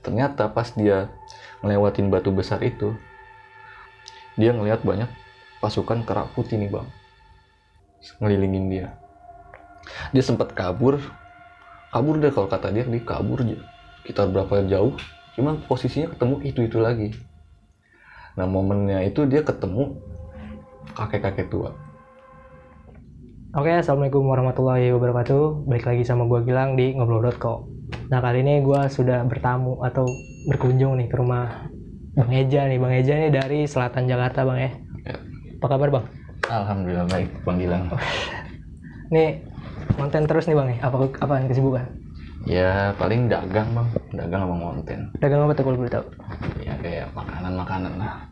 Ternyata pas dia ngelewatin batu besar itu, dia ngelihat banyak pasukan Kera Putih nih bang, ngelilingin dia. Dia sempat kabur deh kalau kata dia kabur aja. Sekitar berapa jauh, cuma posisinya ketemu itu lagi. Nah momennya itu dia ketemu kakek-kakek tua. Oke, assalamualaikum warahmatullahi wabarakatuh. Balik lagi sama gue Gilang di ngobrol.co. Nah kali ini gue sudah bertamu atau berkunjung nih ke rumah Bang Eja nih. Bang Eja nih dari selatan Jakarta bang ya. Ya. Apa kabar bang? Alhamdulillah baik Bang Gilang. Nih konten terus nih bang ya. Apaan kesibukan? Ya paling dagang bang, dagang sama konten. Dagang apa tuh kalau boleh tahu? Ya kayak makanan lah.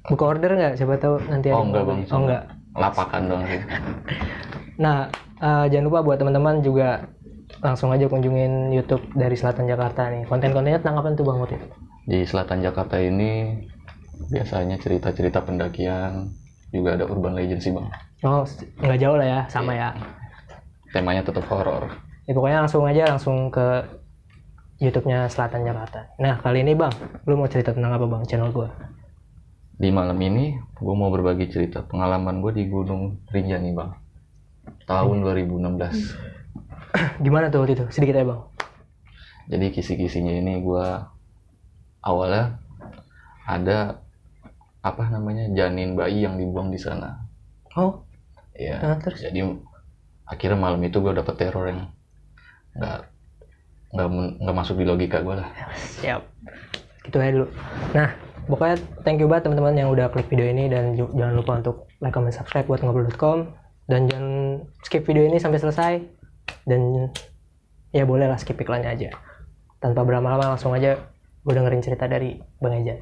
Buka order nggak? Siapa tahu nanti ada. Oh enggak bang. Oh enggak. Lapakan doang sih. Nah jangan lupa buat teman-teman juga langsung aja kunjungin YouTube dari Selatan Jakarta nih. Konten-kontennya tentang apa tuh bang waktu itu? Di Selatan Jakarta ini biasanya cerita-cerita pendakian, juga ada urban legend sih bang. Oh nggak jauh lah ya, sama ya. Temanya tetap horor. Ya pokoknya langsung ke YouTube-nya Selatan Jakarta. Nah kali ini bang, lu mau cerita tentang apa bang channel gue? Di malam ini gue mau berbagi cerita pengalaman gue di Gunung Rinjani bang, tahun 2016. Gimana tuh waktu itu? Sedikit aja bang. Jadi kisi-kisinya ini gue awalnya ada janin bayi yang dibuang di sana. Oh Ya. terus? Jadi akhirnya malam itu gue dapet teror yang nggak masuk di logika gue lah. Siap. Gitu aja dulu. Nah pokoknya thank you banget teman-teman yang udah klik video ini, dan jangan lupa untuk like, comment, subscribe buat ngobrol.com, dan jangan skip video ini sampai selesai, dan ya bolehlah skip iklannya aja. Tanpa berlama-lama langsung aja gue dengerin cerita dari Bang Eja.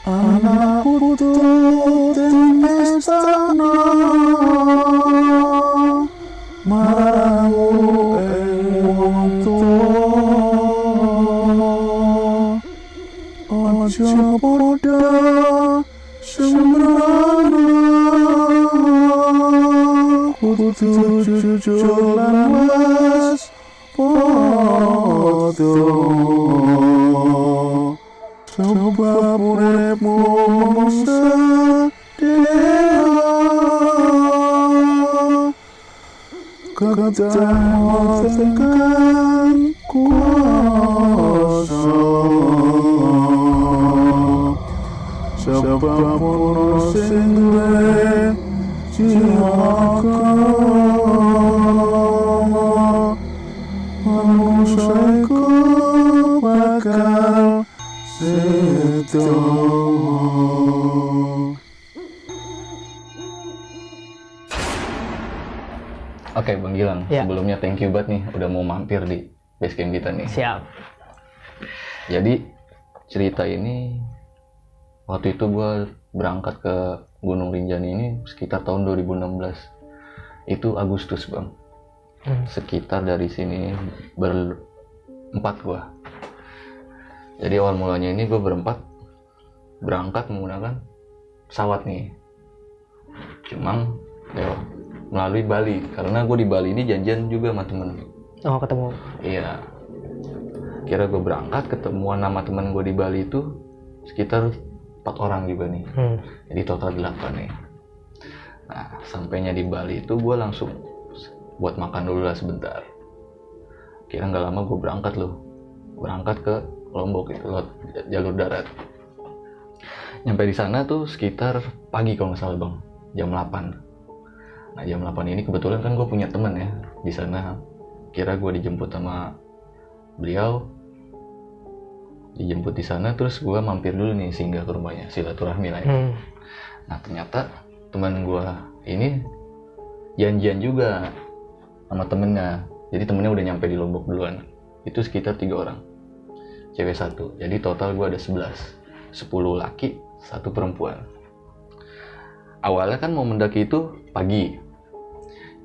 Anak putu dan istana marangu wong tuwa aja padha sembrana kudu jujur lan was padha sebab uripmu sedih kedatangan kuasa sebab ono sing duwe jiwa manusia iku bakal seto. Oke Bang Gilang, Ya. Sebelumnya thank you banget nih udah mau mampir di basecamp kita nih. Siap. Jadi cerita ini waktu itu gue berangkat ke Gunung Rinjani ini sekitar tahun 2016. Itu Agustus bang. Sekitar dari sini berempat gue. Jadi awal mulanya ini gue berempat berangkat menggunakan pesawat nih. Cuma melalui Bali, karena gue di Bali ini janjian juga sama temen. Oh ketemu. Iya. Kira gue berangkat ketemuan sama temen gue di Bali itu sekitar 4 orang juga nih. Jadi total 8 nih. Nah sampainya di Bali itu gue langsung buat makan dulu lah sebentar. Kira nggak lama gue berangkat ke Lombok itu lewat jalur darat. Nyampe di sana tuh sekitar pagi kalau nggak salah bang, jam 8. Nah jam 8 ini kebetulan kan gue punya temen ya di sana. Kira gue dijemput sama beliau, dijemput di sana, terus gue mampir dulu nih singgah ke rumahnya, silaturahmi lah ya. Nah ternyata teman gue ini janjian juga sama temennya. Jadi temennya udah nyampe di Lombok duluan. Itu sekitar 3 orang, cewek 1. Jadi total gue ada 11 laki, 1 perempuan. Awalnya kan mau mendaki itu pagi.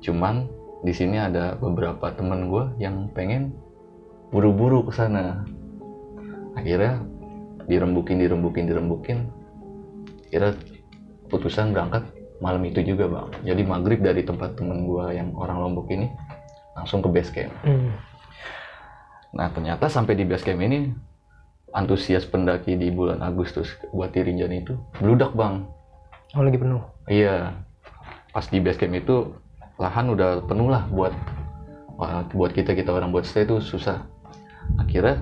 Cuman di sini ada beberapa temen gue yang pengen buru-buru ke sana. Akhirnya dirembukin. Kira putusan berangkat malam itu juga bang. Jadi maghrib dari tempat temen gue yang orang Lombok ini langsung ke base camp. Nah ternyata sampai di base camp ini antusias pendaki di bulan Agustus buat di Rinjani itu bludak bang. Oh lagi penuh. Iya, pas di base camp itu lahan udah penuh lah buat kita orang buat stay itu susah. Akhirnya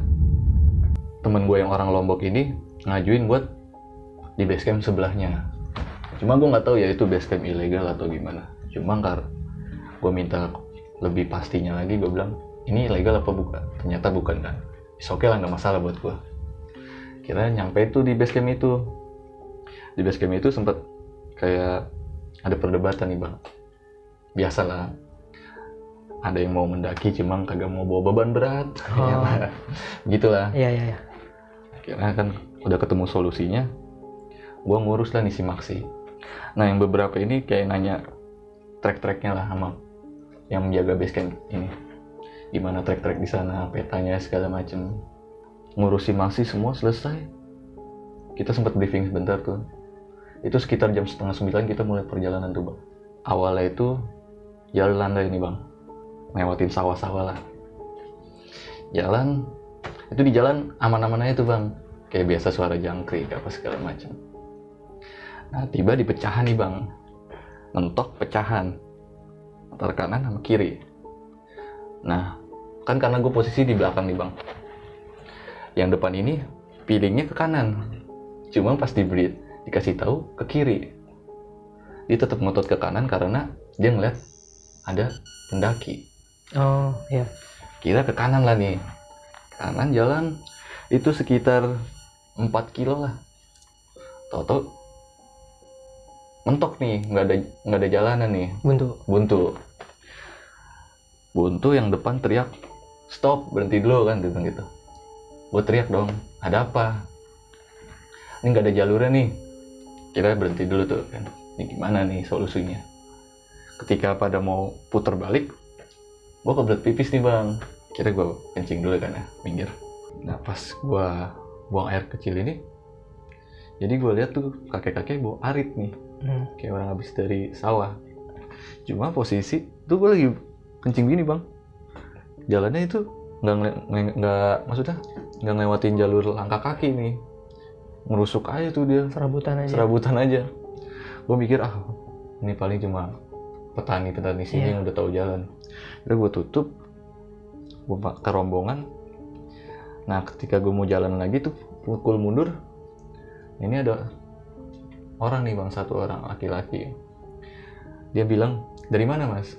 temen gue yang orang Lombok ini ngajuin buat di base camp sebelahnya. Cuma gue nggak tahu ya itu base camp ilegal atau gimana. Cuma karena gue minta lebih pastinya lagi, gue bilang ini ilegal apa bukan? Ternyata bukan kan. Oke lah, nggak masalah buat gue. Kira nyampe itu di base camp itu. Di base camp itu sempet kayak ada perdebatan nih bang. Biasalah, ada yang mau mendaki cuma kagak mau bawa beban berat. Gitulah. Iya. Akhirnya kan udah ketemu solusinya, gue ngurus lah nih si Maxi. Nah yang beberapa ini kayak nanya trek-treknya lah sama yang menjaga base camp ini, gimana trek-trek di sana, petanya segala macem. Ngurus si Maxi semua selesai, kita sempat briefing sebentar tuh. Itu sekitar jam 8:30 kita mulai perjalanan tuh bang. Awalnya itu jalan landai ini bang, lewatin sawah-sawah lah. Jalan itu di jalan aman-aman aja tuh bang, kayak biasa suara jangkrik apa segala macam. Nah tiba di pecahan nih bang, mentok pecahan antara kanan sama kiri. Nah kan karena gue posisi di belakang nih bang, yang depan ini pilihnya ke kanan, cuma pas dikasih tahu ke kiri, dia tetap ngotot ke kanan karena dia ngeliat ada pendaki. Oh iya. Kira ke kanan lah nih, kanan jalan itu sekitar 4 kilo lah. Toto mentok nih, nggak ada jalanan nih. Buntu yang depan teriak stop, berhenti dulu kan gitu. Gue teriak dong, ada apa? Ini nggak ada jalurnya nih. Kira berhenti dulu tuh kan. Ini gimana nih solusinya? Ketika pada mau putar balik, gue kebelet pipis nih bang. Kira gue kencing dulu kan ya, minggir. Nah pas gue buang air kecil ini, jadi gue lihat tuh kakek-kakek bawa arit nih, kayak orang habis dari sawah. Cuma posisi tuh gue lagi kencing gini bang, jalannya itu nggak maksudnya nggak ngelewatin jalur langkah kaki nih, ngerusuk aja tuh dia, serabutan aja. Gue mikir ini paling cuma petani sini yang udah tahu jalan. Udah gue tutup, gue ke rombongan. Nah ketika gue mau jalan lagi tuh pukul mundur, ini ada orang nih bang, satu orang laki-laki. Dia bilang, dari mana mas?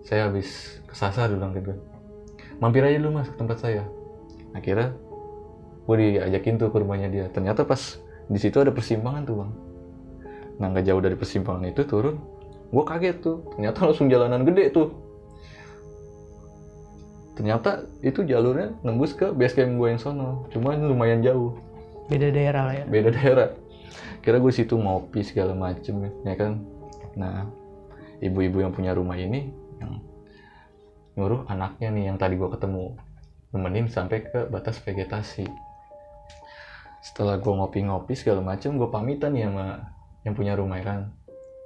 Saya habis kesasar, bilang gitu. Mampir aja dulu mas ke tempat saya. Akhirnya gue diajakin tuh ke rumahnya dia. Ternyata pas di situ ada persimpangan tuh bang. Nah nggak jauh dari persimpangan itu turun, gue kaget tuh. Ternyata langsung jalanan gede tuh. Ternyata itu jalurnya nembus ke base camp gue yang sono. Cuma ini lumayan jauh. Beda daerah lah ya. Beda daerah. Kira gue situ ngopi segala macem ya kan. Nah ibu-ibu yang punya rumah ini yang nyuruh anaknya nih yang tadi gue ketemu nemenin sampai ke batas vegetasi. Setelah gue ngopi-ngopi segala macem, gue pamitan nih sama yang punya rumah ya kan.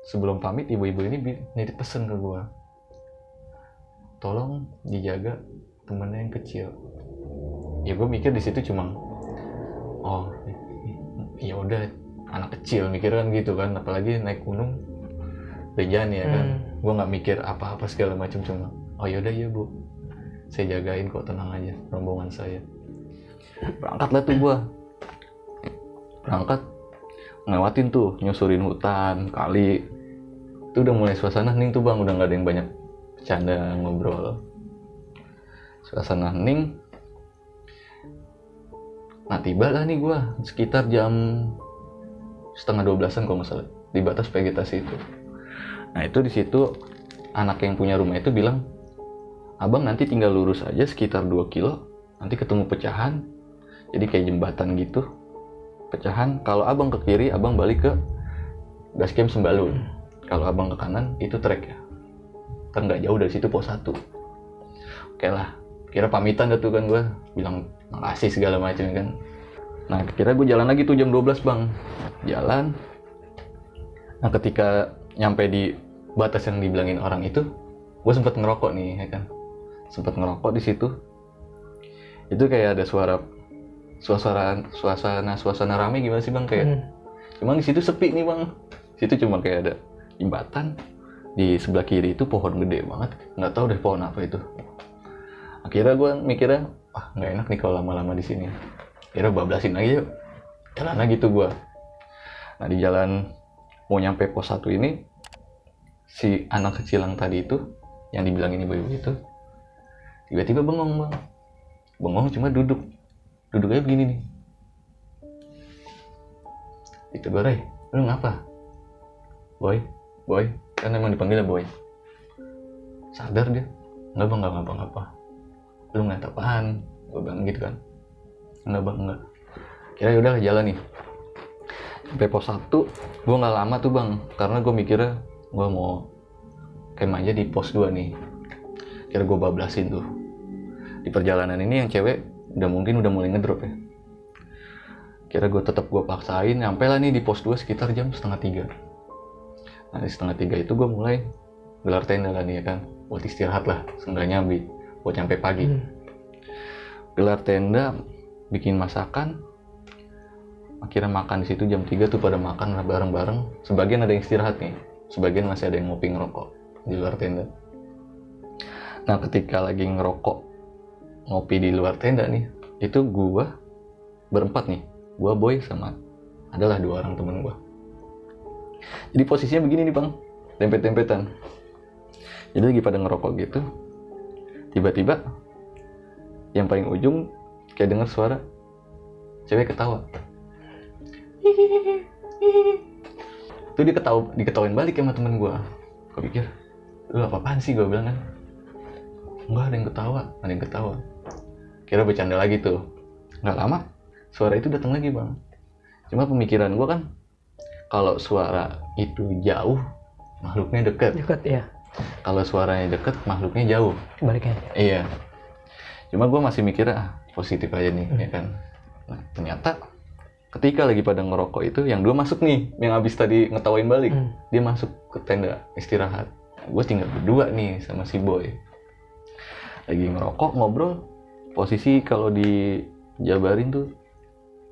Sebelum pamit ibu-ibu ini nitip pesen ke gue, tolong dijaga temennya yang kecil. Ya gue mikir di situ cuma ya udah anak kecil mikir kan gitu kan, apalagi naik gunung Rinjani ya kan. Gue nggak mikir apa-apa segala macam, cuma yaudah ya bu, saya jagain kok, tenang aja rombongan saya. Berangkatlah tuh gue, berangkat ngelewatin tuh, nyusurin hutan, kali. Itu udah mulai suasana hening tuh bang, udah nggak ada yang banyak bercanda ngobrol. Suasana hening. Nah tiba lah nih gue sekitar jam 11:30 kalau nggak salah di batas vegetasi itu. Nah itu di situ anak yang punya rumah itu bilang, abang nanti tinggal lurus aja sekitar 2 kilo, nanti ketemu pecahan, jadi kayak jembatan gitu, pecahan. Kalau abang ke kiri, abang balik ke base camp Sembalun. Kalau abang ke kanan, itu trek ya. Kan nggak jauh dari situ pos 1. Oke lah, kira pamitan dah tuh kan gue, bilang makasih segala macam kan. Nah kira gue jalan lagi tuh jam 12 bang, jalan. Nah ketika nyampe di batas yang dibilangin orang itu, gue sempet ngerokok nih ya kan, sempet ngerokok di situ. Itu kayak ada suara suasana rame gimana sih bang, kayak cuman di situ sepi nih bang. Situ cuma kayak ada jembatan, di sebelah kiri itu pohon gede banget, nggak tahu deh pohon apa itu. Akhirnya gue mikirnya, nggak enak nih kalau lama-lama di sini. Akhirnya bablasin aja yuk, jalan lagi tuh gue. Nah di jalan mau nyampe pos 1 ini, si anak kecil yang tadi itu, yang dibilangin ibu-ibu itu, tiba-tiba bengong bang. Bengong cuma duduk aja begini nih. Ditegur, lu ngapa? Boy, kan emang dipanggilnya Boy. Sadar dia, enggak bang, enggak ngapa-ngapa. Lu ngeliat apaan? Gue bilang gitu kan. Enggak bang, enggak. Kira udah jalan nih. Sampai pos 1, gue nggak lama tuh bang, karena gue mikirnya gue mau camp aja di pos 2 nih. Kira gue bablasin tuh. Di perjalanan ini yang cewek udah mulai ngedrop ya. Kira gue paksain, nyampe lah nih di pos 2 sekitar jam 2:30. Nah di 2:30 itu gue mulai gelar tenda lah nih ya kan, buat istirahat lah, seenggaknya buat nyampe pagi. Gelar tenda, bikin masakan, akhirnya makan di situ jam 3 tuh pada makan bareng-bareng. Sebagian ada yang istirahat nih, sebagian masih ada yang ngopi ngerokok di luar tenda. Nah ketika lagi ngopi di luar tenda nih, itu gua berempat nih, gua Boy sama adalah 2 orang temen gua. Jadi posisinya begini nih bang, dempet-dempetan. Jadi lagi pada ngerokok gitu, tiba-tiba yang paling ujung kayak dengar suara cewek ketawa. Itu dia diketawain balik sama temen gua. Gua pikir, lu apa-apaan sih, gua bilang kan. Enggak, ada yang ketawa. Kira bercanda lagi tuh. Nggak lama, suara itu datang lagi bang. Cuma pemikiran gue kan, kalau suara itu jauh, makhluknya dekat. Dekat ya. Kalau suaranya dekat, makhluknya jauh. Baliknya. Iya. Cuma gue masih mikirnya positif aja nih, ya kan. Nah ternyata ketika lagi pada ngerokok itu, yang 2 masuk nih, yang abis tadi ngetawain balik, dia masuk ke tenda istirahat. Nah, gue tinggal berdua nih sama si Boy. Lagi ngerokok, ngobrol, posisi kalau dijabarin tuh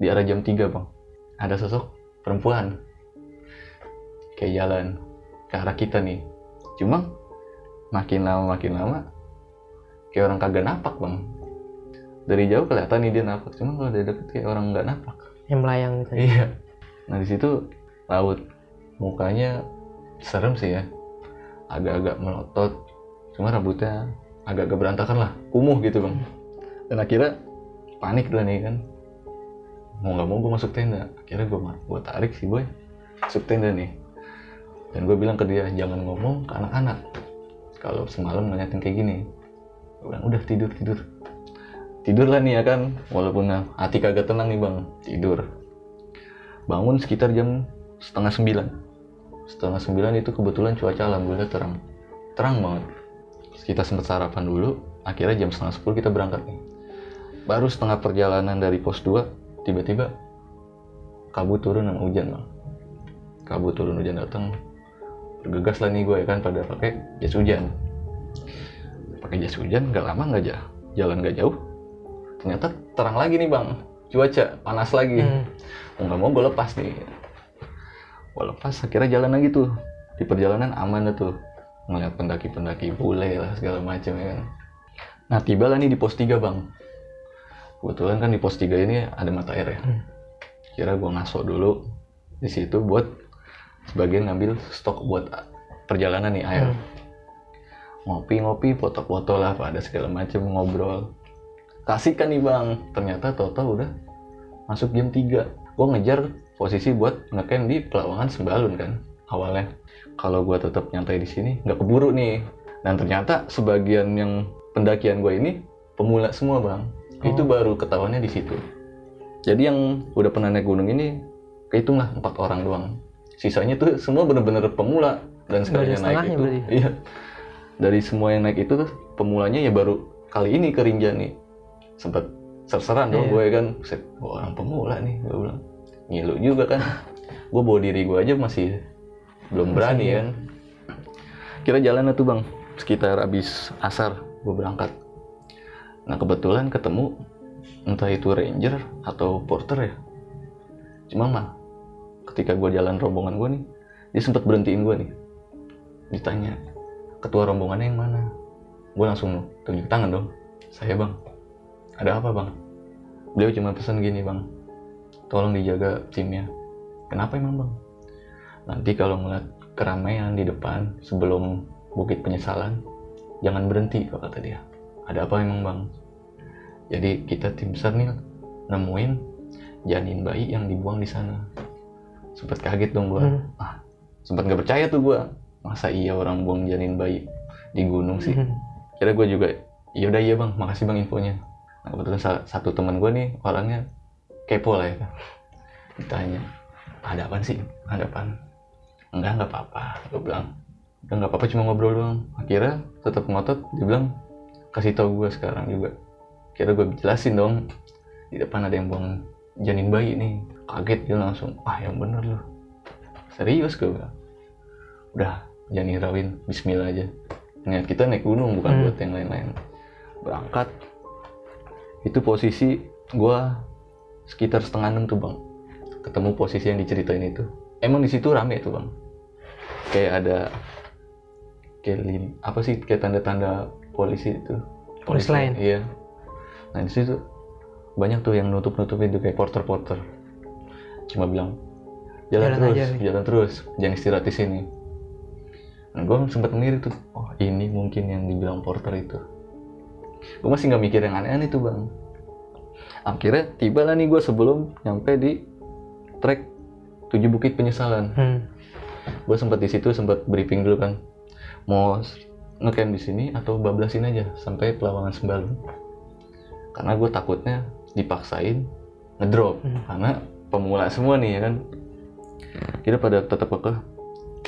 di arah jam 3 bang, ada sosok perempuan kayak jalan ke arah kita nih. Cuma makin lama kayak orang kagak napak bang. Dari jauh kelihatan nih dia napak, cuma kalau dari deket kayak orang nggak napak, yang melayang gitu. Iya. Nah di situ raut mukanya serem sih ya, agak-agak melotot, cuma rambutnya agak berantakan lah, kumuh gitu bang. Dan akhirnya panik lah nih kan, mau nggak mau gue masuk tenda. Akhirnya gue tarik si Boy masuk tenda nih, dan gue bilang ke dia, jangan ngomong ke anak-anak kalau semalam ngeliatin kayak gini. Gue bilang udah tidur lah nih ya kan, walaupun hati kagak tenang nih bang. Tidur, bangun sekitar jam 8:30 itu kebetulan cuaca alhamdulillah terang banget. Kita sempat sarapan dulu, akhirnya jam 9:30 kita berangkat nih. Baru setengah perjalanan dari pos 2, tiba-tiba kabut turun dan hujan bang. Kabut turun, hujan datang, bergegas lah nih gue ya kan, pada pakai jas hujan. Pakai jas hujan, nggak lama jalan nggak jauh, ternyata terang lagi nih bang, cuaca panas lagi. Mau nggak mau gue lepas nih. Gue lepas, akhirnya jalan lagi tuh. Di perjalanan aman lah tuh, ngeliat pendaki-pendaki bule lah segala macam ya kan. Nah tiba lah nih di pos 3 bang. Kebetulan kan di pos 3 ini ada mata air ya. Kira gue ngaso dulu di situ buat sebagian ngambil stok buat perjalanan nih air. Ngopi-ngopi, foto-foto lah, pada segala macam, ngobrol. Kasih kan nih bang, ternyata total udah masuk jam 3. Gue ngejar posisi buat ngecamp di Pelawangan Sembalun kan awalnya. Kalau gue tetap nyantai di sini, nggak keburu nih. Dan ternyata sebagian yang pendakian gue ini pemula semua bang. Itu baru ketahuannya di situ. Jadi yang udah pernah naik gunung ini kehitung lah 4 orang doang. Sisanya tuh semua bener-bener pemula, dan sekalinya naik itu. Iya. Dari semua yang naik itu tuh pemulanya ya baru kali ini ke Rinjani nih. Sempet serseran dong gue kan, orang pemula nih, gue bilang. Ngilu juga kan. Gue bawa diri gue aja masih belum berani kan. Kira jalan tuh bang, sekitar abis asar gue berangkat. Nah kebetulan ketemu entah itu ranger atau porter ya. Cuma mah ketika gue jalan rombongan gue nih, dia sempat berhentiin gue nih, ditanya ketua rombongannya yang mana. Gue langsung tunjuk tangan dong, saya bang. Ada apa bang? Beliau cuma pesan gini bang, tolong dijaga timnya. Kenapa emang bang? Nanti kalau ngeliat keramaian di depan sebelum Bukit Penyesalan, jangan berhenti, kata dia. Ada apa emang bang? Jadi kita tim SAR nih nemuin janin bayi yang dibuang di sana. Sempet kaget dong gue. Sempet nggak percaya tuh gue. Masa iya orang buang janin bayi di gunung sih? Kira gue juga, yaudah iya bang, makasih bang infonya. Nah kebetulan satu teman gue nih orangnya kepo lah ya kan. Ditanya, ada apaan sih? Ada apaan? Enggak apa-apa, gue bilang. Udah nggak apa-apa, cuma ngobrol doang. Akhirnya tetap ngotot, dia bilang kasih tahu gue sekarang juga. Kira gue jelasin dong, di depan ada yang buang janin bayi nih. Kaget dia langsung, yang bener loh. Serius gue bilang. Udah, jangan hirauin, bismillah aja. Niat kita naik gunung, bukan buat yang lain-lain. Berangkat, itu posisi gue sekitar 5:30 tuh bang. Ketemu posisi yang diceritain itu. Emang di situ rame tuh bang. Kayak ada kayak tanda-tanda polisi itu. Polis lain. Iya. Nah di situ banyak tuh yang nutup-nutupin tuh kayak porter-porter. Cuma bilang jalan terus, jangan istirahat di sini. Nah gue sempat ngiri tuh, ini mungkin yang dibilang porter itu. Gue masih nggak mikir yang aneh-aneh tuh bang. Akhirnya tiba lah nih gue sebelum nyampe di trek 7 Bukit Penyesalan. Gue sempat di situ sempat briefing dulu kan, mau ngecamp di sini atau bablasin aja sampai Pelawangan Sembalun. Karena gue takutnya dipaksain ngedrop karena pemula semua nih ya kan. Kira pada tetap kekeh,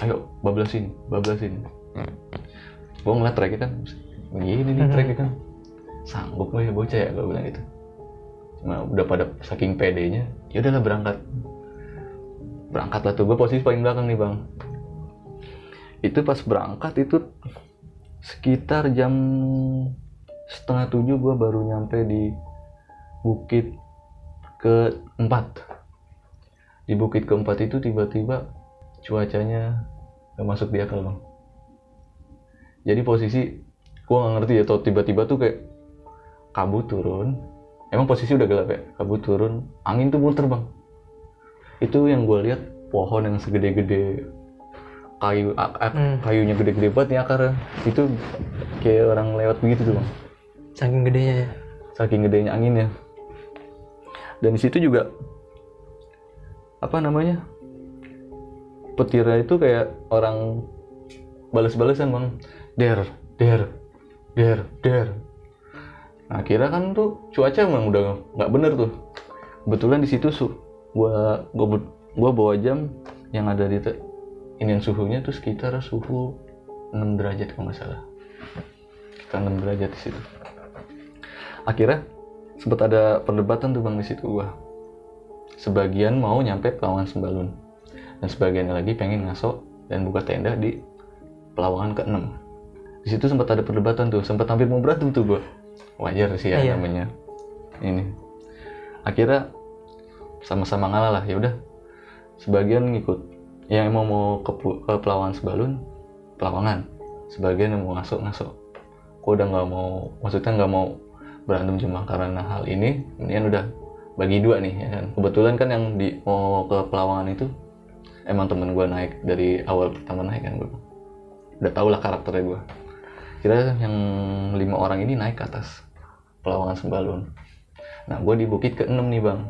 ayo bablasin. Gue ngeliat track kan, gini nih track kan, sanggup gak ya bocah ya, gue bilang gitu. Cuma udah pada saking pedenya, ya udahlah berangkat lah tuh. Gue posisi paling belakang nih bang. Itu pas berangkat itu sekitar jam 6:30 gue baru nyampe di bukit keempat. Di bukit keempat itu tiba-tiba cuacanya gak masuk di akal bang. Jadi posisi gue gak ngerti ya, atau tiba-tiba tuh kayak kabut turun. Emang posisi udah gelap ya, kabut turun, angin tuh muter bang. Itu yang gue lihat pohon yang segede-gede, kayunya gede-gede banget nih akarnya. Itu kayak orang lewat begitu tuh bang. Saking gedenya ya. Saking gedenya anginnya. Dan di situ juga petirnya itu kayak orang balas-balasan bang. Der. Nah kira kan tuh cuaca emang udah nggak bener tuh. Kebetulan di situ gua bawa jam yang ada di inian suhunya tuh sekitar suhu 6 derajat kalau nggak salah. Kita 6 derajat di situ. Akhirnya sempat ada perdebatan tuh bang di situ gua. Sebagian mau nyampe Pelawangan Sembalun dan sebagian lagi pengen ngaso dan buka tenda di Pelawangan ke-6. Di situ sempat ada perdebatan tuh, sempat hampir mau berantem tuh gua. Wajar sih ya namanya ini. Akhirnya sama-sama ngalah lah, ya udah. Sebagian ngikut yang emang mau ke Pelawangan Sembalun, Pelawangan. Sebagian yang mau ngaso. Gua udah nggak mau, maksudnya nggak mau berantem cuma karena hal ini. Kemudian udah bagi dua nih ya kan. Kebetulan kan yang mau ke Pelawangan itu emang temen gue naik dari awal pertama naik kan. Gue udah tau lah karakternya gue. Kira yang 5 orang ini naik ke atas Pelawangan Sembalun. Nah gue di bukit ke-6 nih bang.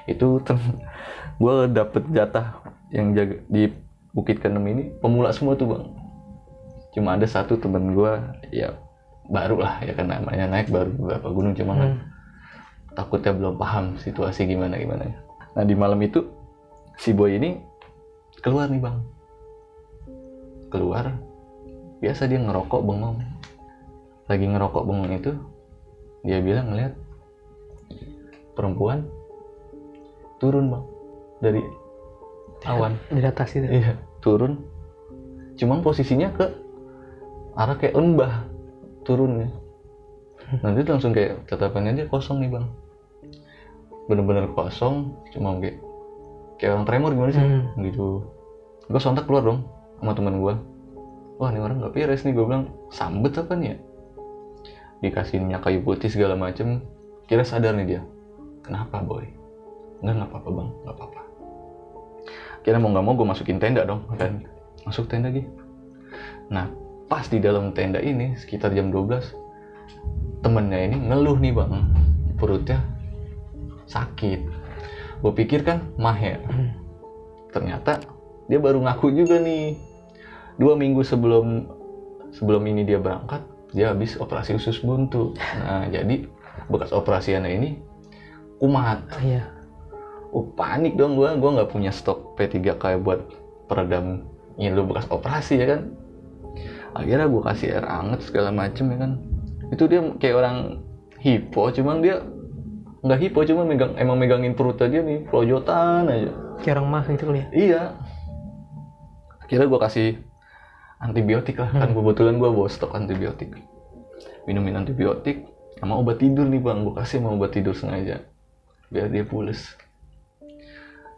Itu gue dapet jatah yang jaga di bukit ke-6 ini pemula semua tuh bang. Cuma ada satu temen gue ya baru lah ya kan, namanya naik baru beberapa gunung, cuma kan takutnya belum paham situasi gimana. Nah di malam itu si boy ini keluar nih bang. Keluar, biasa dia ngerokok bengong. Lagi ngerokok bengong itu, dia bilang ngeliat perempuan turun bang dari awan. Dari atas itu? Iya, turun. Cuma posisinya ke arah kayak lembah turunnya. Nanti langsung kayak tatapannya dia kosong nih bang. bener-bener kosong, cuma kayak orang tremor gimana sih gitu. Gue sontak keluar dong sama teman gue. Wah, ini orang nggak beres nih, gue bilang. Sambet apa nih ya? Dikasih minyak kayu putih segala macem. Kira sadar nih dia. Kenapa boy? Nggak apa-apa bang, nggak apa-apa. Kira mau nggak mau gue masukin tenda dong kan. Masuk tenda gitu. Nah pas di dalam tenda ini sekitar jam 12, temennya ini ngeluh nih bang, perutnya sakit. Gue pikir kan mah ya. Ternyata dia baru ngaku juga nih. 2 minggu sebelum ini dia berangkat, dia habis operasi usus buntu. Nah jadi bekas operasiannya ini kumat. Iya. Panik dong gue nggak punya stok P3K buat peredam ngilu bekas operasi ya kan. Akhirnya gue kasih air anget segala macem ya kan. Itu dia kayak orang hipo, cuman dia nggak hipo, cuman emang megangin perutnya dia nih, pelojotan aja. Kayak orang mah gitu kali ya? Iya. Akhirnya gue kasih antibiotik lah, kan kebetulan gue bawa stok antibiotik. Minumin antibiotik sama obat tidur nih bang, gue kasih sama obat tidur sengaja biar dia pules.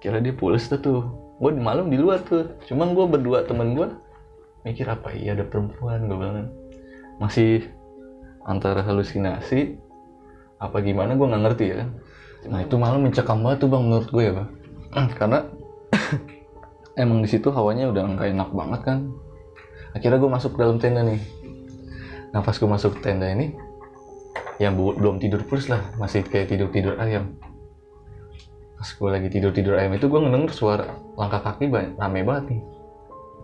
Kira dia pules tuh. Gue malam di luar tuh, cuman gue berdua temen gue mikir apa iya ada perempuan, gue bilang. Masih antara halusinasi apa gimana gue nggak ngerti ya kan. Nah itu malam mencekam banget tuh bang menurut gue ya bang. Karena emang di situ hawanya udah nggak enak banget kan. Akhirnya gue masuk ke dalam tenda nih. Nah pas gue masuk ke tenda ini, yang belum tidur pulas lah, masih kayak tidur ayam. Pas gue lagi tidur ayam itu gue ngedenger suara langkah kaki rame banget nih,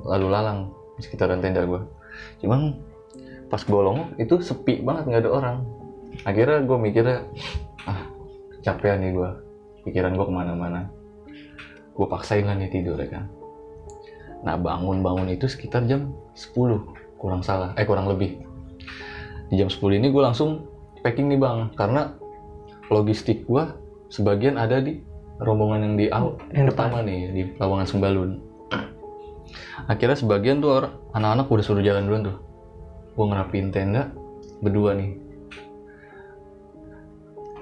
lalu lalang di sekitaran tenda gue. Cuman pas gue longok itu sepi banget, nggak ada orang. Akhirnya gue mikirnya capean nih gue, pikiran gue kemana-mana. Gue paksain lah nih tidur ya kan. Nah bangun itu sekitar jam 10 kurang lebih. Di jam 10 ini gue langsung packing nih bang, karena logistik gue sebagian ada di rombongan yang di pertama nih, di Lawangan Sembalun. Akhirnya sebagian tuh anak-anak udah suruh jalan duluan tuh. Gue ngerapiin tenda berdua nih.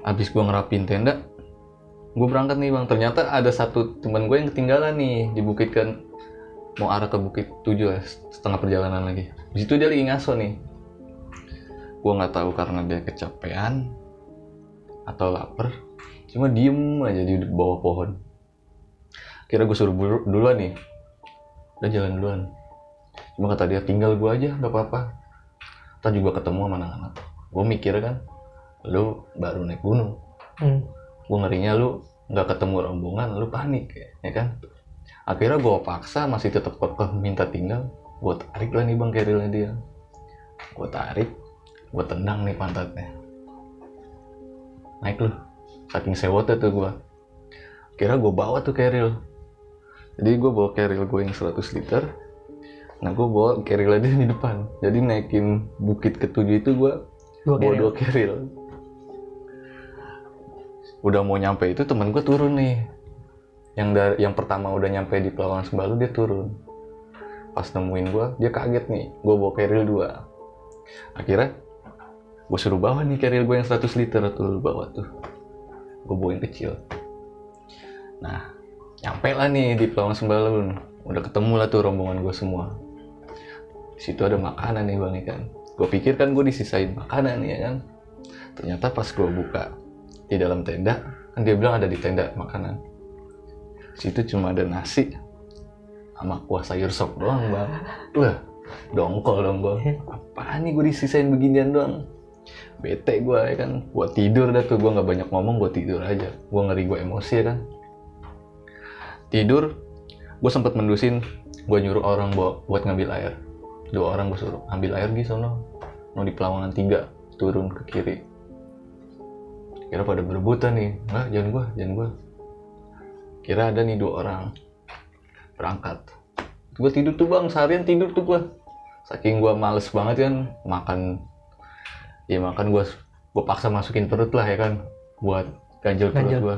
Abis gue ngerapiin tenda, gue berangkat nih bang. Ternyata ada satu teman gue yang ketinggalan nih di Bukit kan, mau arah ke Bukit 7 setengah perjalanan lagi. Di situ dia lagi ngaso nih. Gue nggak tahu karena dia kecapean atau lapar, cuma diem aja di bawah pohon. Kira gue suruh duluan nih, udah jalan duluan. Cuma kata dia tinggal gue aja, nggak apa-apa. Ntar juga ketemu sama anak-anak. Gue mikir kan, lu baru naik gunung. Gue ngerinya lu nggak ketemu rombongan, lu panik ya kan. Akhirnya gue paksa, masih tetap kekeh minta tinggal. Gue tarik lah nih bang kerilnya dia. Gue tarik, gue tendang nih pantatnya. Naik lu, saking sewotnya tuh gue. Kira gue bawa tuh keril. Jadi gue bawa keril gue yang 100 liter. Nah gue bawa keril aja di depan. Jadi naikin Bukit ke-7 itu gue bawa 2 keril. Udah mau nyampe itu temen gue turun nih. Yang pertama udah nyampe di Lawangan Sembalun, dia turun. Pas nemuin gue, dia kaget nih. Gue bawa keril 2. Akhirnya gue suruh bawa nih keril gue yang 100 liter tuh, bawa tuh. Gue bawa yang kecil. Nah, nyampe lah nih di Lawangan Sembalun. Udah ketemu lah tuh rombongan gue semua. Di situ ada makanan nih bang kan. Gue pikir kan gue disisain makanan ya kan. Ternyata pas gue buka di dalam tenda, kan dia bilang ada di tenda makanan. Di situ cuma ada nasi sama kuah sayur sop doang bang. Wah, dongkol dong gue. Apaan nih gue disisain beginian doang. Bete gue ya kan. Gue tidur dah tuh, gue nggak banyak ngomong, gue tidur aja. Gue ngeri gue emosi ya kan. Tidur, gue sempet mendusin, gue nyuruh orang buat ngambil air. 2 orang gue suruh ambil air di sono. Mau di Pelawangan 3 turun ke kiri. Kira pada berebutan nih, enggak jangan gue. Kira ada nih 2 orang berangkat. Gue tidur tuh bang, seharian tidur tuh gue. Saking gue males banget kan makan gue paksa masukin perut lah ya kan, buat ganjel perut gue.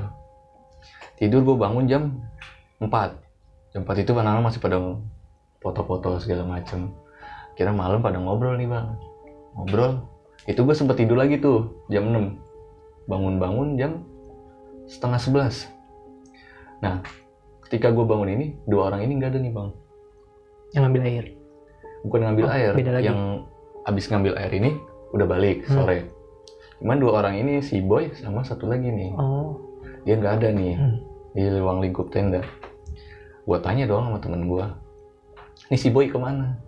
Tidur gue bangun jam 4. Jam 4 itu anak-anak masih pada foto-foto segala macem. Kira malam pada ngobrol nih bang. Ngobrol, itu gue sempet tidur lagi tuh jam 6. Bangun jam 10:30. Nah, ketika gue bangun ini, 2 orang ini nggak ada nih bang. Yang ngambil air. Bukan ngambil air, beda lagi. yang abis ngambil air ini udah balik sore. Cuman 2 orang ini, si Boy sama satu lagi nih, dia nggak ada nih di ruang lingkup tenda. Gue tanya dong sama temen gue, nih si Boy kemana?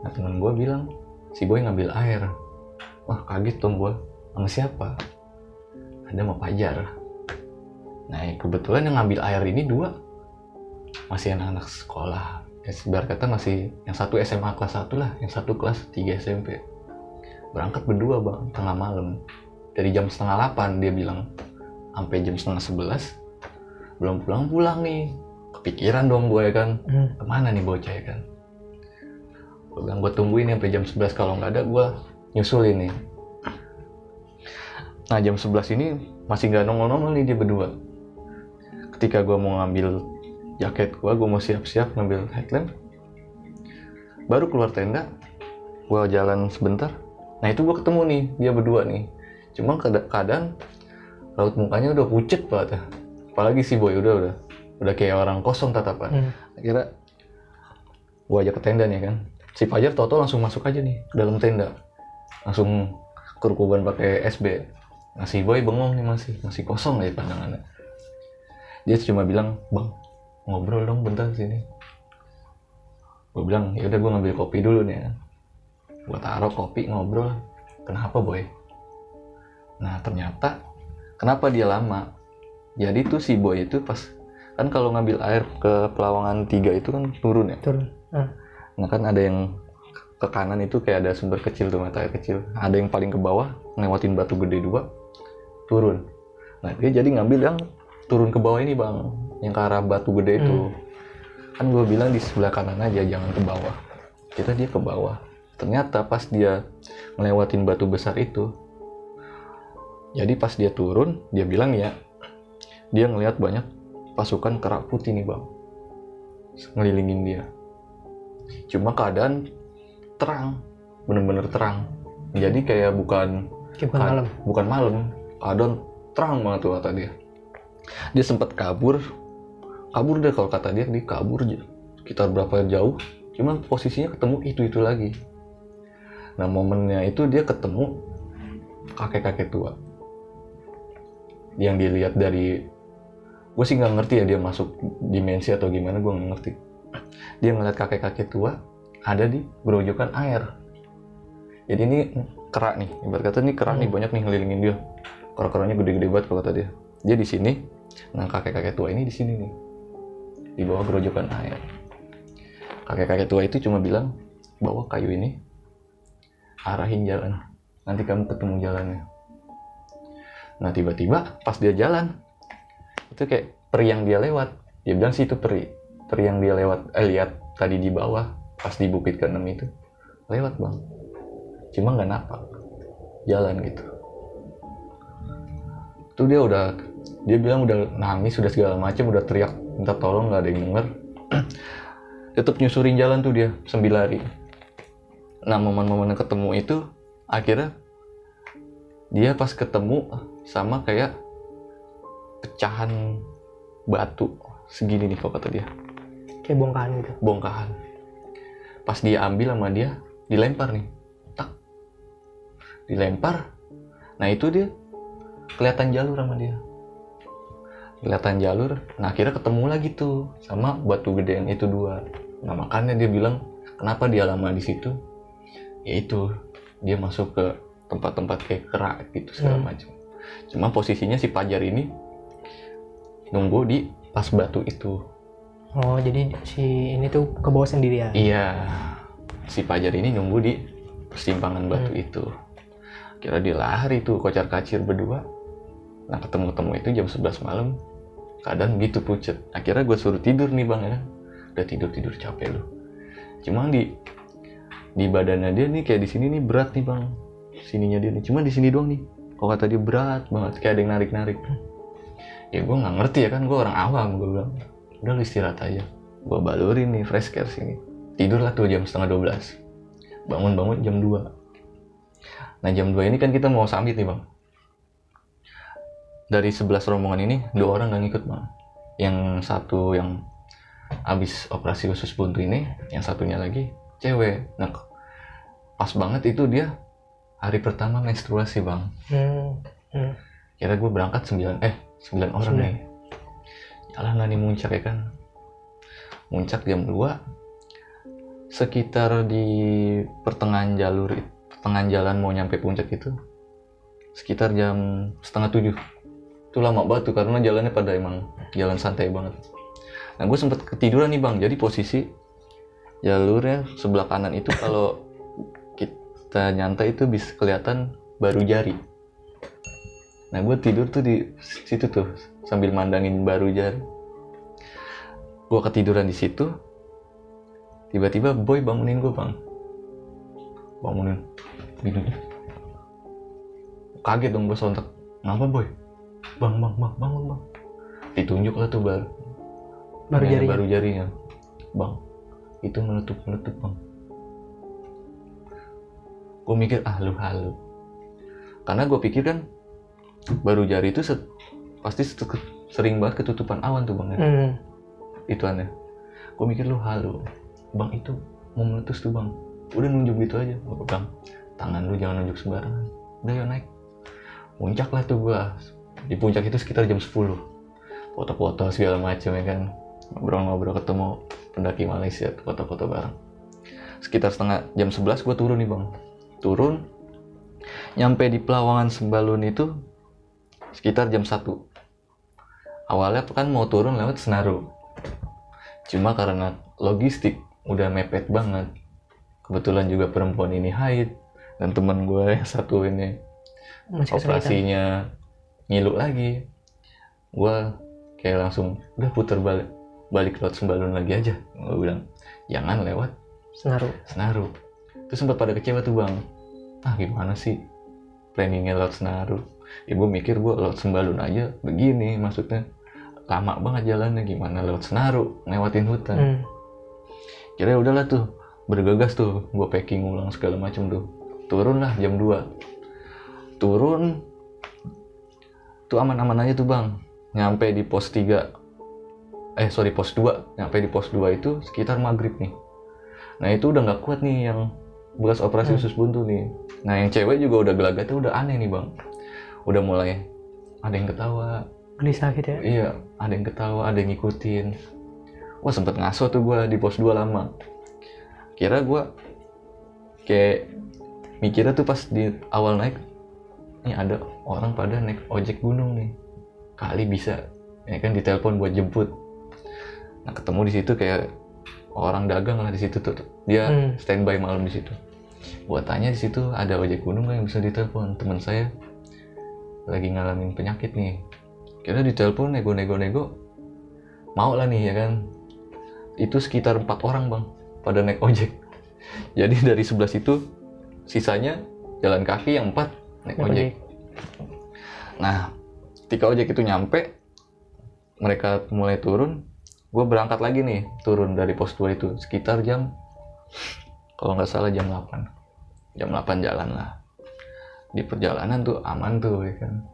Nah temen gue bilang, si Boy ngambil air. Wah kaget dong gue, sama siapa? Ada sama Pajar. Nah kebetulan yang ngambil air ini 2 masih anak-anak sekolah. Sebenarnya kata masih yang satu SMA kelas 1 lah, yang satu kelas 3 SMP. Berangkat berdua bang, tengah malam. Dari jam 7:30 dia bilang, sampai jam 10:30 belum pulang-pulang nih. Kepikiran dong gue kan, kemana nih bocah ya kan. Gue bilang gue tungguin sampai jam 11, kalau nggak ada gue nyusulin nih. Nah jam 11 ini masih nggak nongol-nongol nih dia berdua. Ketika gue mau ngambil jaket gue mau siap-siap ngambil headlamp, baru keluar tenda, gue jalan sebentar. Nah itu gue ketemu nih dia berdua nih. Cuma keadaan raut mukanya udah pucet banget ya. Apalagi si Boy udah kayak orang kosong tatapan. Akhirnya gue ajak ke tenda nih kan. Si Fajar tau-tau langsung masuk aja nih ke dalam tenda. Langsung kerukuban pakai SB. Nah si Boy bengong nih masih kosong aja pandangannya. Dia cuma bilang, "Bang, ngobrol dong bentar sini." Gue bilang, "Ya udah gue ngambil kopi dulu nih." Gue taruh kopi, ngobrol. "Kenapa Boy?" Nah ternyata kenapa dia lama? Jadi tuh si Boy itu pas kan kalau ngambil air ke Pelawangan 3 itu kan turun ya. Nah kan ada yang ke kanan itu kayak ada sumber kecil tuh, mata air kecil. Ada yang paling ke bawah ngelewatin batu gede 2 turun. Nah dia jadi ngambil yang turun ke bawah ini bang, yang ke arah batu gede itu. Kan gue bilang di sebelah kanan aja, jangan ke bawah. Kita dia ke bawah. Ternyata pas dia ngelewatin batu besar itu, jadi pas dia turun, dia bilang ya, dia ngelihat banyak pasukan kerak putih nih bang, ngelilingin dia. Cuma keadaan terang, bener-bener terang. Jadi kayak bukan malam, keadaan terang banget tuh kata dia. Dia sempat kabur deh kalau kata dia kabur sekitar berapa jauh, cuman posisinya ketemu itu lagi. Nah momennya itu dia ketemu kakek-kakek tua yang dilihat dari, gue sih nggak ngerti ya dia masuk dimensi atau gimana, gue nggak ngerti. Dia ngeliat kakek-kakek tua ada di gerojokan air. Jadi ini kerak nih, ibarat kata ini kerak nih banyak nih ngelilingin dia. Kerak-keraknya gede-gede banget kalau kata dia. Dia di sini, nah kakek-kakek tua ini di sini nih, di bawah gerojokan air. Kakek-kakek tua itu cuma bilang, "Bawa kayu ini, arahin jalan, nanti kamu ketemu jalannya." Nah tiba-tiba pas dia jalan, itu kayak peri yang dia lewat. Dia bilang sih itu peri yang dia lihat tadi di bawah pas di Bukit ke-6 itu lewat bang. Cuma nggak napak, jalan gitu. Itu dia bilang udah nangis, udah segala macam, udah teriak minta tolong, nggak ada yang denger. Tetap nyusurin jalan tuh dia sambil lari. Nah momen-momen yang ketemu itu akhirnya dia pas ketemu sama kayak pecahan batu segini nih kalau kata dia, kayak bongkahan gitu. Bongkahan. Pas dia ambil sama dia dilempar nih, tak dilempar. Nah itu dia kelihatan jalur sama dia, kelihatan jalur. Nah akhirnya ketemu lagi tuh sama batu gedean itu 2. Nah makanya dia bilang kenapa dia lama di situ, yaitu dia masuk ke tempat-tempat kayak kerak gitu segala macam. Cuma posisinya si Pajar ini nunggu di pas batu itu. Oh jadi si ini tuh ke bawah sendiri ya? Iya, si Pajar ini nunggu di persimpangan batu itu. Kira dia lari tuh kocar-kacir berdua. Nah ketemu itu jam 11 malam, keadaan gitu pucet. Akhirnya gue suruh tidur nih bang ya. Udah tidur capek lu. Cuma di badannya dia nih kayak di sini nih berat nih bang. Sininya dia nih, cuma di sini doang nih. Kalau kata dia berat banget, kayak ada yang narik-narik. Ya gue nggak ngerti ya kan, gue orang awam. Gue bilang udah lu istirahat aja, gue balurin nih fresh care sini. Tidurlah tuh jam 11:30, bangun jam 2. Nah jam 2 ini kan kita mau summit nih bang. dari 11 rombongan ini 2 orang nggak ngikut bang. Yang satu yang abis operasi usus buntu ini, yang satunya lagi cewek. Nah pas banget itu dia hari pertama menstruasi bang. Kira gue berangkat 9 orang nih. Jalan lah nih muncak ya kan. Muncak jam 2. Sekitar di pertengahan jalan mau nyampe puncak itu sekitar jam setengah 7. Itu lama banget tuh karena jalannya pada emang jalan santai banget. Nah gue sempet ketiduran nih bang. Jadi posisi jalurnya sebelah kanan itu kalau kita nyantai itu bisa kelihatan baru jari. Nah gue tidur tuh di situ tuh sambil mandangin baru jari. Gue ketiduran di situ. Tiba-tiba boy bangunin gue bang. Bangunin. Minum. Kaget dong gue sontak. Kenapa boy? Bang, bangun bang. Ditunjuk lah tuh baru jarinya. Bang, itu meletup bang. Gue mikir lu halu. Karena gue pikir kan baru jari itu pasti sering banget ketutupan awan tuh bang ya. Itu aneh. Gue mikir lu halu. Bang itu mau meletus tuh bang. Udah nunjuk gitu aja. Gue bilang tangan lu jangan nunjuk sembarangan. Udah yuk naik. Puncak lah tuh gue. Di puncak itu sekitar jam 10. Foto-foto segala macam ya kan. Ngobrol-ngobrol ketemu pendaki Malaysia, foto-foto bareng. Sekitar jam 11 gue turun nih bang. Turun. Nyampe di Pelawangan Sembalun itu sekitar jam 1. Awalnya kan mau turun lewat Senaru. Cuma karena logistik udah mepet banget. Kebetulan juga perempuan ini haid. Dan teman gue yang satu ini operasinya ngilu lagi. Gue kayak langsung udah puter balik lewat Sembalun lagi aja. Gue bilang jangan lewat Senaru. Itu sempat pada kecewa tuh bang. Gimana sih planningnya lewat Senaru? Ibu mikir gue lewat Sembalun aja begini, maksudnya lama banget jalannya, gimana lewat Senaru lewatin hutan. Kira udahlah tuh bergegas tuh gue packing ulang segala macem tuh. Turun lah jam 2. Turun tuh aman-aman aja tuh bang. Nyampe di pos 3 pos 2. Nyampe di pos 2 itu sekitar maghrib nih. Nah itu udah gak kuat nih yang bekas operasi usus buntu nih. Nah yang cewek juga udah gelagatnya udah aneh nih bang. Udah mulai ada yang ketawa, gelisah gitu ya. Iya, ada yang ketawa, ada yang ngikutin. Wah sempet ngaso tuh gue di pos 2 lama. Kira gue kayak mikirnya tuh pas di awal naik, ini ada orang pada naik ojek gunung nih, kali bisa ya kan ditelepon buat jemput. Nah ketemu di situ kayak orang dagang lah di situ tuh, dia standby malam di situ. Gua tanya di situ ada ojek gunung nggak yang bisa ditelepon, teman saya lagi ngalamin penyakit nih. Kira ditelepon nego, mau lah nih ya kan. Itu sekitar 4 orang bang pada naik ojek. Jadi dari 11 itu sisanya jalan kaki, yang 4 naik ojek. Nah ketika ojek itu nyampe, mereka mulai turun. Gue berangkat lagi nih, turun dari pos 2 itu sekitar jam, kalau nggak salah jam 8. Jam 8 jalan lah. Di perjalanan tuh aman tuh ya kan.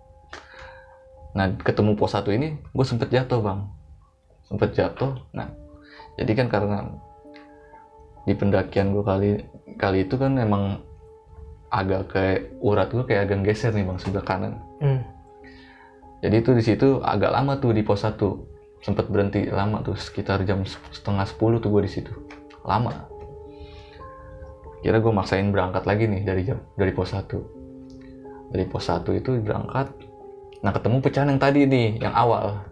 Nah ketemu pos 1 ini gue sempet jatuh bang. Nah jadi kan karena di pendakian gue kali itu kan emang agak kayak urat gue kayak agak geser nih bang sebelah kanan. Jadi itu di situ agak lama tuh di pos 1. Sempet berhenti lama tuh sekitar jam 9:30 tuh gue di situ. Lama. Kira gue maksain berangkat lagi nih dari pos 1. Dari pos 1 itu berangkat. Nah ketemu pecahan yang tadi nih, yang awal.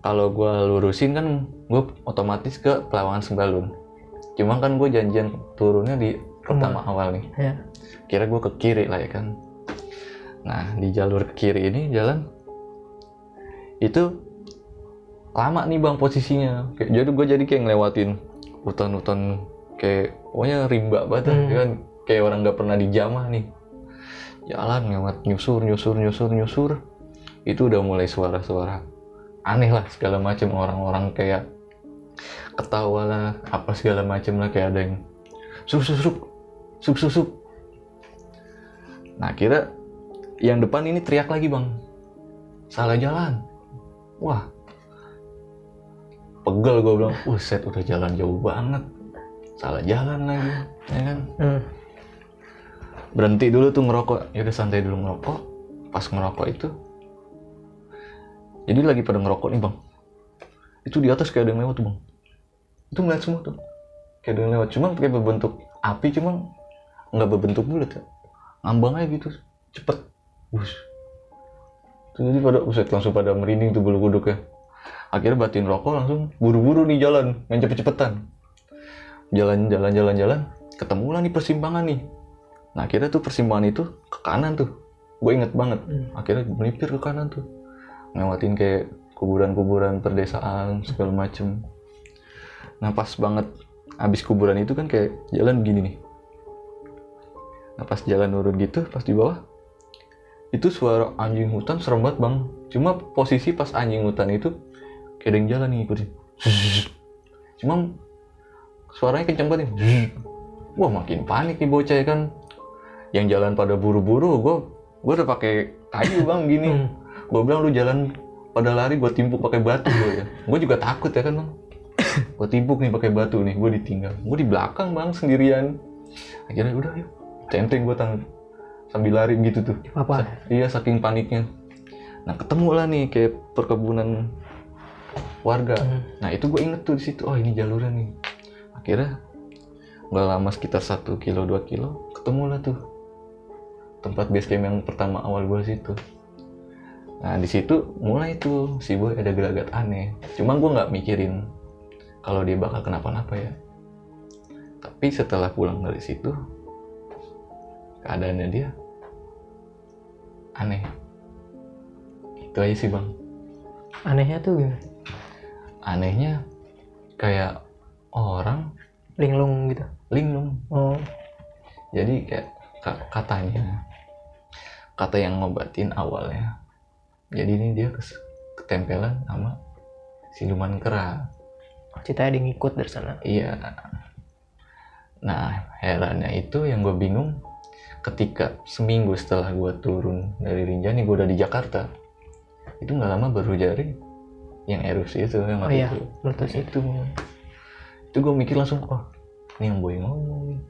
Kalau gue lurusin kan gue otomatis ke Pelawangan Sembalun. Cuma kan gue janjian turunnya di pertama awal nih. Kira gue ke kiri lah ya kan. Nah di jalur ke kiri ini jalan itu lama nih bang posisinya. Jadi gue kayak ngelewatin hutan-hutan kayak pokoknya rimba banget ya kan. Kayak orang nggak pernah dijamah nih. Jalan lewat nyusur. Itu udah mulai suara-suara aneh lah segala macam, orang-orang kayak ketawa lah apa segala macam lah, kayak ada yang sup. Nah kira yang depan ini teriak lagi bang, salah jalan. Wah, pegel gue bilang, set udah jalan jauh banget, salah jalan lagi, ya kan? Berhenti dulu tuh ngerokok, ya udah santai dulu ngerokok. Pas ngerokok itu, jadi lagi pada ngerokok nih bang, itu di atas kayak ada yang lewat tuh bang, itu ngeliat semua tuh, kayak ada yang lewat, cuma kayak berbentuk api, cuma nggak berbentuk bulat ya, ngambang aja gitu, cepet, jadi pada langsung pada merinding tuh bulu kuduk ya. Akhirnya batin rokok langsung buru-buru nih jalan, main cepet-cepetan. Jalan, ketemu lah nih persimpangan nih. Nah akhirnya tuh persimpangan itu ke kanan tuh. Gue inget banget. Akhirnya melipir ke kanan tuh. Ngelewatin kayak kuburan-kuburan perdesaan segala macem. Nah pas banget abis kuburan itu kan kayak jalan begini nih. Nah pas jalan nurun gitu, pas di bawah itu suara anjing hutan serem banget bang. Cuma posisi pas anjing hutan itu kayak ada yang jalan nih ikutin. Cuma suaranya kenceng banget nih. Wah makin panik nih bocah ya kan. Yang jalan pada buru-buru, gue udah pakai kayu bang gini. Gue bilang lu jalan pada lari, gue timpuk pakai batu gue ya. Gue juga takut ya kan bang. Gue timpuk nih pakai batu nih, gue ditinggal. Gue di belakang bang sendirian. Akhirnya udah yuk, centeng gue sambil lari gitu tuh. Apa? Iya saking paniknya. Nah ketemu lah nih kayak perkebunan warga. Nah itu gue inget tuh di situ. Oh ini jalurnya nih. Akhirnya nggak lama sekitar 1 kilo 2 kilo ketemu lah tuh tempat base camp yang pertama awal gue situ. Nah di situ mulai tuh si boy ada gelagat aneh. Cuma gue nggak mikirin kalau dia bakal kenapa-napa ya. Tapi setelah pulang dari situ keadaannya dia aneh. Itu aja sih bang. Anehnya tuh gimana? Anehnya kayak orang linglung gitu. Linglung. Oh. Jadi kayak kata yang ngobatin awalnya. Jadi ini dia ketempelan sama siluman kera. Ceritanya dia ngikut dari sana. Iya. Nah herannya itu yang gue bingung ketika seminggu setelah gue turun dari Rinjani, gue udah di Jakarta. Itu nggak lama baru jadi yang erupsi itu yang waktu itu. Meletus itu gue mikir langsung, oh ini yang boy ngomong nih.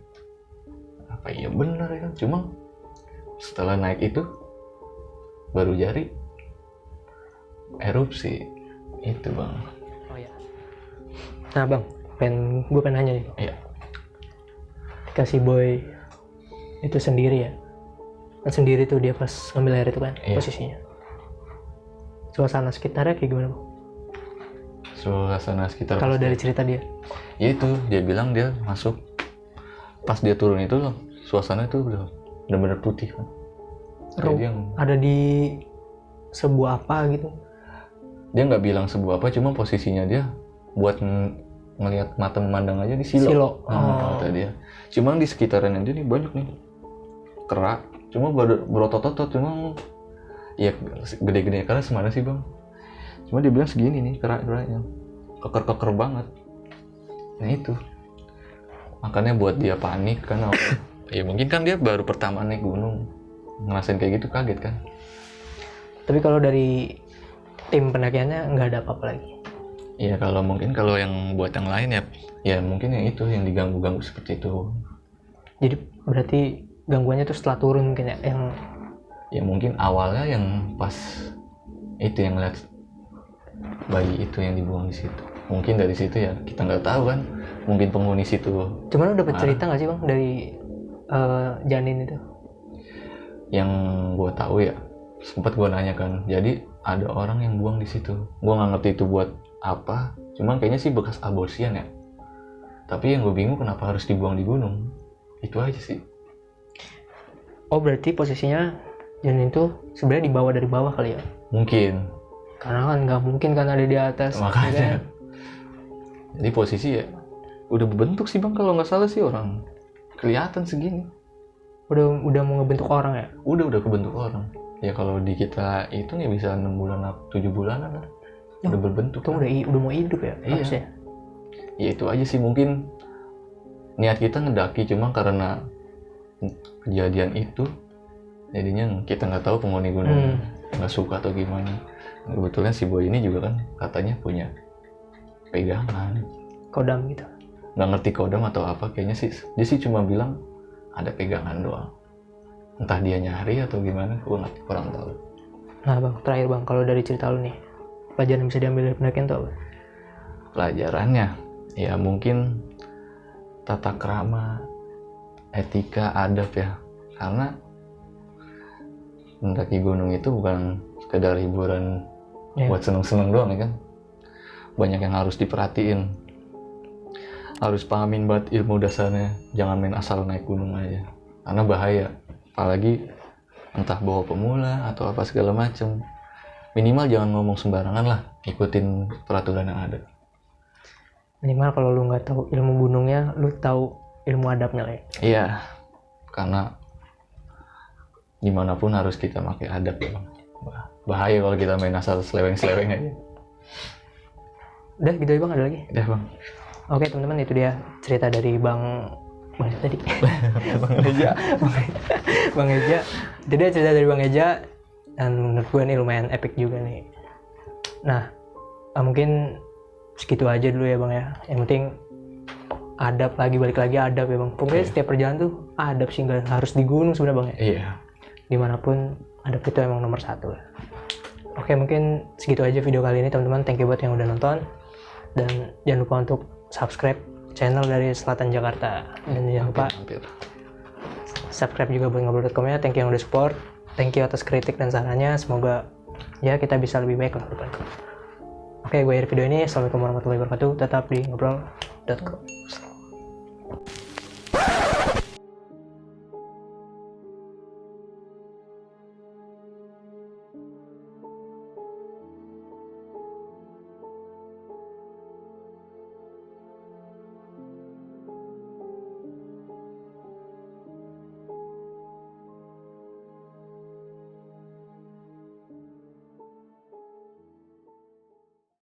Apa iya benar ya kan? Cuma setelah naik itu baru jadi erupsi itu bang. Oh ya. Nah bang, gue pengen nanya nih. Iya. Kasih boy itu sendiri ya? Kan sendiri tuh dia pas ngambil air itu kan, iya. Posisinya. Suasana sekitarnya kayak gimana bang? Suasana sekitar. Kalau dari cerita dia? Ya itu dia bilang dia masuk pas dia turun itu loh, suasana itu benar-benar putih kan. Ada di sebuah apa gitu? Dia nggak bilang sebuah apa, cuma posisinya dia buat ngelihat mata memandang aja di silo. Kata dia. Cuma di sekitarannya dia nih banyak nih kera, cuma berotot-otot, cuma ya gede-gede karena semana sih bang. Cuma dia bilang segini nih kera-keranya, keker-keker banget. Nah itu makanya buat dia panik kan. Ya mungkin kan dia baru pertama naik gunung, ngerasain kayak gitu, kaget kan. Tapi kalau dari tim pendakiannya nggak ada apa-apa lagi? Iya kalau yang buat yang lain ya mungkin yang itu yang diganggu-ganggu seperti itu. Jadi berarti gangguannya tuh setelah turun mungkin ya? Ya mungkin awalnya yang pas itu yang lihat bayi itu yang dibuang di situ. Mungkin dari situ ya kita nggak tahu kan. Mungkin penghuni situ. Cuman udah dapat cerita nggak sih bang dari janin itu? Yang gue tahu ya sempat gue nanya kan. Jadi ada orang yang buang di situ. Gue nggak ngerti itu buat apa. Cuman kayaknya sih bekas aborsian ya. Tapi yang gue bingung kenapa harus dibuang di gunung. Itu aja sih. Oh berarti posisinya janin itu sebenarnya dibawa dari bawah kali ya? Mungkin. Karena kan nggak mungkin kan ada di atas. Makanya. Ya kan? Jadi posisi ya udah berbentuk sih bang, kalau nggak salah sih orang kelihatan segini. Udah mau ngebentuk orang ya? Udah kebentuk orang. Ya kalau di kita itu ya bisa 6 bulan 7 bulanan lah. Udah berbentuk. Itu kan? udah mau hidup ya? Iya. Harusnya. Ya itu aja sih mungkin niat kita ngedaki, cuma karena kejadian itu jadinya kita nggak tahu penghuni gunung. nggak suka atau gimana. Kebetulan si boy ini juga kan katanya punya pegangan, Kodam gitu. nggak ngerti kodam atau apa, kayaknya sih dia sih cuma bilang ada pegangan doang, entah dia nyari atau gimana, gue nggak kurang tahu. Nah bang, terakhir bang, kalau dari cerita lu nih, pelajaran yang bisa diambil dari pendakian tuh apa? Pelajarannya ya mungkin tata krama, etika, adab ya, karena mendaki gunung itu bukan sekedar hiburan buat seneng-seneng doang ya kan, banyak yang harus diperhatiin, harus pahamin banget ilmu dasarnya, jangan main asal naik gunung aja karena bahaya, apalagi entah bawa pemula atau apa segala macem. Minimal jangan ngomong sembarangan lah, ikutin peraturan yang ada. Minimal kalau lu nggak tahu ilmu gunungnya, lu tahu ilmu adabnya lah ya. Iya, karena dimanapun harus kita pakai adab ya bang. Bahaya kalau kita main asal seleweng-seleweng aja. Udah gitu ya bang, ada lagi? Udah bang. Oke teman-teman, itu dia cerita dari Bang tadi. Bang Eja. Bang Eja. Itu dia cerita dari Bang Eja, dan menurut gue ini lumayan epic juga nih. Nah, mungkin segitu aja dulu ya bang ya. Yang penting adab, balik lagi adab ya bang. Pokoknya setiap perjalanan tuh adab sih, nggak harus di gunung sebenarnya bang ya. Iya. Dimanapun adab itu emang nomor satu lah. Oke, mungkin segitu aja video kali ini teman-teman. Thank you buat yang udah nonton, dan jangan lupa untuk subscribe channel dari Selatan Jakarta, dan jangan lupa subscribe juga buat ngobrol.com ya. Thank you yang udah support, thank you atas kritik dan sarannya, semoga ya kita bisa lebih baik lah depan. Oke, gue akhir video ini. Assalamualaikum warahmatullahi wabarakatuh. Tetap di ngobrol.com.